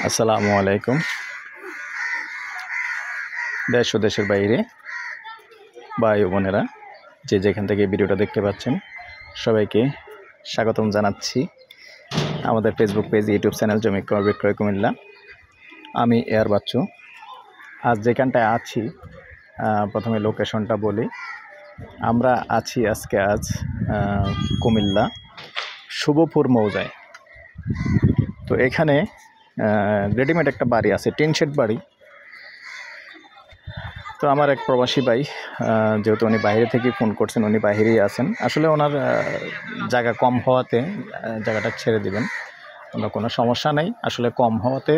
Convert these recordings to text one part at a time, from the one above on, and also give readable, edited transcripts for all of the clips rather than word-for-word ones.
আসসালামু আলাইকুম। দেশ ও দেশের বাইরে ভাই ও বোনেরা যে যেখান থেকে ভিডিওটা দেখতে পাচ্ছেন সবাইকে স্বাগতম জানাচ্ছি আমাদের ফেসবুক পেজ, ইউটিউব চ্যানেল জমি ক্রয় বিক্রয় কুমিল্লা। আমি এয়ার বাচ্চু। আজ যেখানটায় আছি প্রথমে লোকেশনটা বলি। আমরা আছি আজ কুমিল্লা শুভপুর মৌজায়। তো এখানে রেডিমেড একটা বাড়ি আছে, টিন শেড বাড়ি। তো আমার এক প্রবাসী ভাই, যেহেতু উনি বাইরে থেকে ফোন করছেন, উনি বাইরেই আছেন। আসলে ওনার জায়গা কম হওয়াতে জায়গাটা ছেড়ে দিবেন, কোনো সমস্যা নেই। আসলে কম হওয়াতে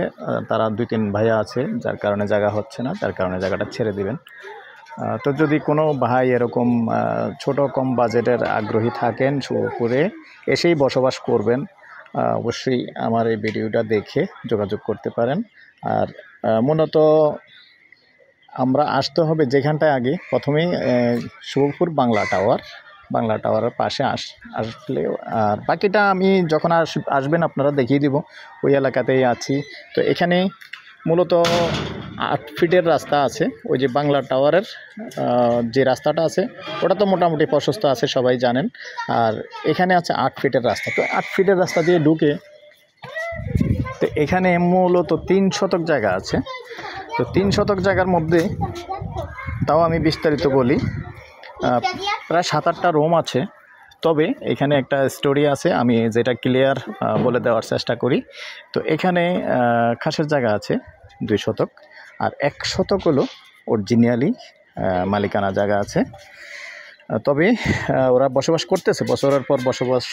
তারা 2-3 ভাইয়া আছে, যার কারণে জায়গা হচ্ছে না, যার কারণে জায়গাটা ছেড়ে দিবেন। তো যদি কোনো ভাই এরকম ছোট কম বাজেটের আগ্রহী থাকেন, শুভপুরে এসেই বসবাস করবেন, অবশ্যই আমার এই ভিডিওটা দেখে যোগাযোগ করতে পারেন। আর মূলত আমরা আসতে হবে যেখানটায় আগে প্রথমেই শুভপুর বাংলা টাওয়ারের পাশে আসলে, আর বাকিটা আমি যখন আসবেন আপনারা দেখিয়ে দিব। ওই এলাকাতেই আছি। তো এখানে মূলত 8 ফিটের রাস্তা আছে। ওই যে বাংলা টাওয়ারের যে রাস্তাটা আছে ওটা তো মোটামুটি প্রশস্ত আছে, সবাই জানেন। আর এখানে আছে 8 ফিটের রাস্তা। তো 8 ফিটের রাস্তা দিয়ে ঢুকে তো এখানে মূলত 3 শতক জায়গা আছে। তো 3 শতক জায়গার মধ্যে তাও আমি বিস্তারিত বলি, প্রায় 7-8টা রুম আছে। তবে এখানে একটা স্টোরি আছে, আমি যেটা ক্লিয়ার বলে দেওয়ার চেষ্টা করি। তো এখানে খাসের জায়গা আছে 2 শতক, আর 1 শতক হলো অরিজিনালি মালিকানা জায়গা আছে। তবে ওরা বসবাস করতেছে, বছরের পর বসবাস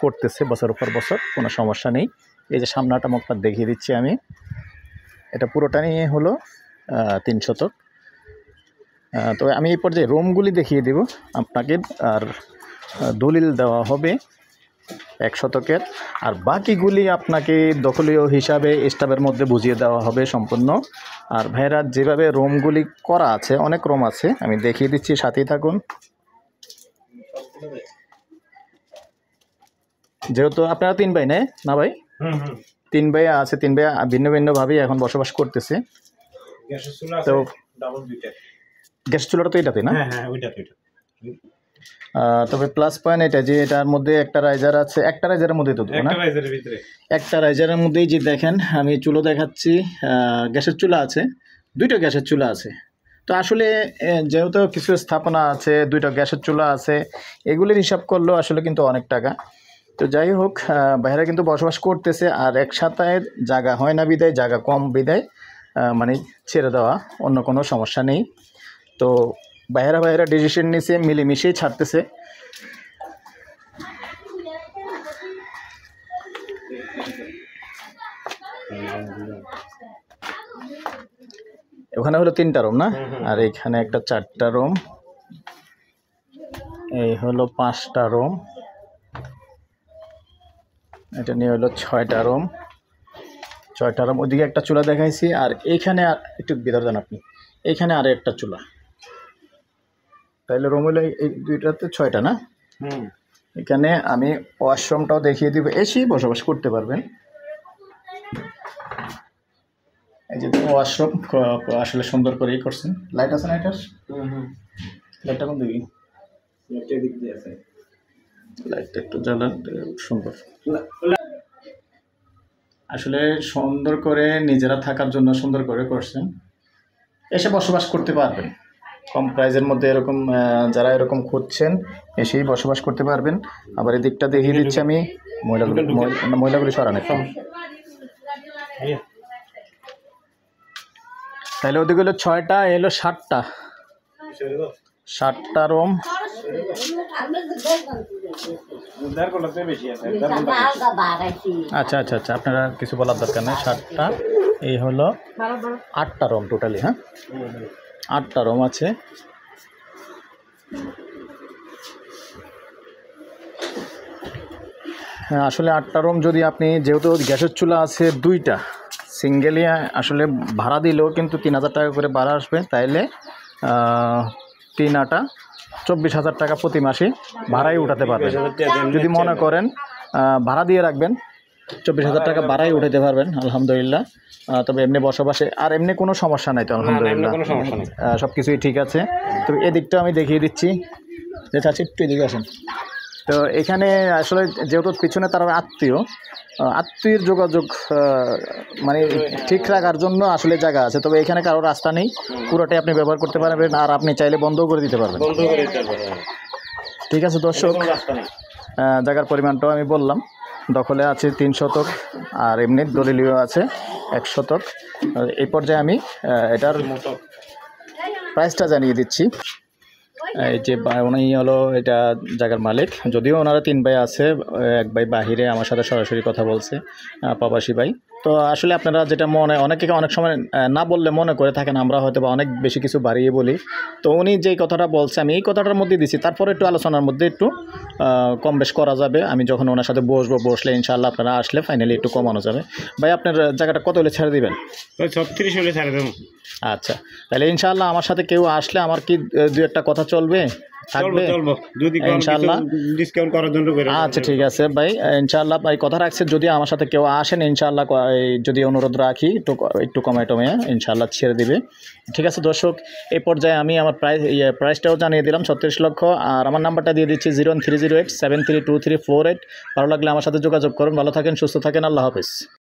করতেছে, বছরের পর বছর, কোনো সমস্যা নেই। এই যে সামনাটা মুখটা দেখিয়ে দিচ্ছি আমি, এটা পুরোটা নিয়ে হলো 3 শতক। তবে আমি এই পর্যায়ে রুমগুলি দেখিয়ে দেব আপনাকে, আর দলিল দেওয়া হবে 1 শতকের, আর বাকিগুলি আপনাকে দখলীয় হিসাবে স্টাফের মধ্যে বুঝিয়ে দেওয়া হবে সম্পূর্ণ। আর ভাইরা যেভাবে রুমগুলি করা আছে, অনেক রুম আছে, আমি দেখিয়ে দিচ্ছি, সাথেই থাকুন। যেহেতু আপনারা 3 ভাই না ভাই? 3 ভাই আছে, 3 ভাই ভিন্ন ভিন্নভাবেই এখন বসবাস করতেছে। তো গ্যাস চুলাটা তো এটাতে না? তবে প্লাস পয়েন্ট এটা যে এটার মধ্যে একটা রাইজার আছে, একটা রাইজারের মধ্যেই তো না, একটা রাইজারের মধ্যেই যে দেখেন আমি চুলো দেখাচ্ছি, গ্যাসের চুলা আছে, 2টা গ্যাসের চুলা আছে। তো আসলে যেহেতু কিছু স্থাপনা আছে, 2টা গ্যাসের চুলা আছে, এগুলির হিসাব করলেও আসলে কিন্তু অনেক টাকা। তো যাই হোক, বাইরে কিন্তু বসবাস করতেছে, আর একসাথে জায়গা হয় না বিদায়, জায়গা কম বিদায় মানে ছেড়ে দেওয়া, অন্য কোনো সমস্যা নেই। তো বাইরা ডিসিশন নিছে, মিলেমিশেই ছাড়তেছে। ওখানে হলো 3টা রুম না, আর এখানে একটা 4টা রুম, এই হলো 5টা রুম, এটা নিয়ে হলো 6টা রুম। ওদিকে একটা চুলা দেখাইছি, আর এইখানে একটু ভিতর যান আপনি, এইখানে আরো একটা চুলা। তাহলে রুম হলো এই 2টাতে 6টা না? এখানে আমি ওয়াশরুমটাও দেখিয়ে দিব, এসেই বসবাস করতে পারবেন। এই যে ওয়াশরুম আসলে সুন্দর করেই করছেন। লাইট আছে না এটার? লাইটটা কোন দিকে? লাইটটা একটু জ্বালান, সুন্দর। আসলে সুন্দর করে নিজেরা থাকার জন্য সুন্দর করে করছেন, এসে বসবাস করতে পারবেন। কম প্রাইজের মধ্যে এরকম যারা এরকম খুঁজছেন এসেই বসবাস করতে পারবেন। আবার এই দিকটা দেখিয়ে দিচ্ছি আমি, মহিলাগুলি সরানো। তাহলে ওদিকে হলো 6টা, এলো 7টা রুম। আচ্ছা, আপনারা কিছু বলার দরকার নেই। 7টা, এই হলো 8টা রুম টোটালি। হ্যাঁ, 8টা রুম আছে। হ্যাঁ, আসলে 8টা রুম যদি আপনি, যেহেতু গ্যাসের চুলা আছে 2টা, সিঙ্গেলি আসলে ভাড়া দিলেও কিন্তু 3,000 টাকা করে ভাড়া আসবে, তাইলে 3 আটা 24,000 টাকা প্রতি মাসে ভাড়াই উঠাতে পারবেন। যদি মনে করেন ভাড়া দিয়ে রাখবেন 24,000 টাকা ভাড়াই উঠাতে পারবেন আলহামদুলিল্লাহ। তবে এমনি বসবাসে আর এমনি কোনো সমস্যা নাই তো আলহামদুলিল্লাহ, সব কিছুই ঠিক আছে। তো এদিকটা আমি দেখিয়ে দিচ্ছি, যে চাচ্ছি একটু এদিকে আসেন। তো এখানে আসলে যেহেতু পিছনে তারা আত্মীয়ের যোগাযোগ মানে ঠিক রাখার জন্য আসলে জায়গা আছে, তবে এখানে কারো রাস্তা নেই, পুরোটাই আপনি ব্যবহার করতে পারবেন, আর আপনি চাইলে বন্ধও করে দিতে পারবেন। ঠিক আছে দর্শক, জায়গার পরিমাণটাও আমি বললাম, দখলে আছে 3 শতক আর এমনি দলিলীয় আছে 1 শতক। এই পর্যায়ে আমি এটার প্রাইসটা জানিয়ে দিচ্ছি। এই যে উনি হলো এটা জায়গার মালিক, যদিও ওনারা 3 ভাই আছে, 1 ভাই বাহিরে আমার সাথে সরাসরি কথা বলছে, প্রবাসী ভাই। তো আসলে আপনারা যেটা অনেকে অনেক সময় না বললে মনে করে থাকেন আমরা হয়তো বা অনেক বেশি কিছু বাড়িয়ে বলি, তো উনি যেই কথাটা বলছে আমি এই কথাটার মধ্যে দিছি, তারপরে একটু আলোচনার মধ্যে একটু কম বেশ করা যাবে। আমি যখন ওনার সাথে বসলে ইনশাআল্লাহ আপনারা আসলে ফাইনালি একটু কমানো যাবে। ভাই আপনার জায়গাটা কত হলে ছেড়ে দিবেন? 36 হলে ছেড়ে দেবো। আচ্ছা, তাহলে ইনশাআল্লাহ আমার সাথে কেউ আসলে আমার কি 2-1টা কথা চলবে, থাকবে যদি ইনশাআল্লাহ ডিসকাউন্ট করার জন্য। আচ্ছা ঠিক আছে ভাই, ইনশাআল্লাহ ভাই কথা রাখছে, যদি আমার সাথে কেউ আসেন ইনশাআল্লাহ যদি অনুরোধ রাখি একটু কমায় টমে ইনশাআল্লাহ ছেড়ে দিবে। ঠিক আছে দর্শক, এই পর্যায়ে আমি আমার প্রাইসটাও জানিয়ে দিলাম 36 লক্ষ, আর আমার নাম্বারটা দিয়ে দিচ্ছি 01308 732348। ভালো লাগলে আমার সাথে যোগাযোগ করুন। ভালো থাকেন, সুস্থ থাকেন, আল্লাহ হাফেজ।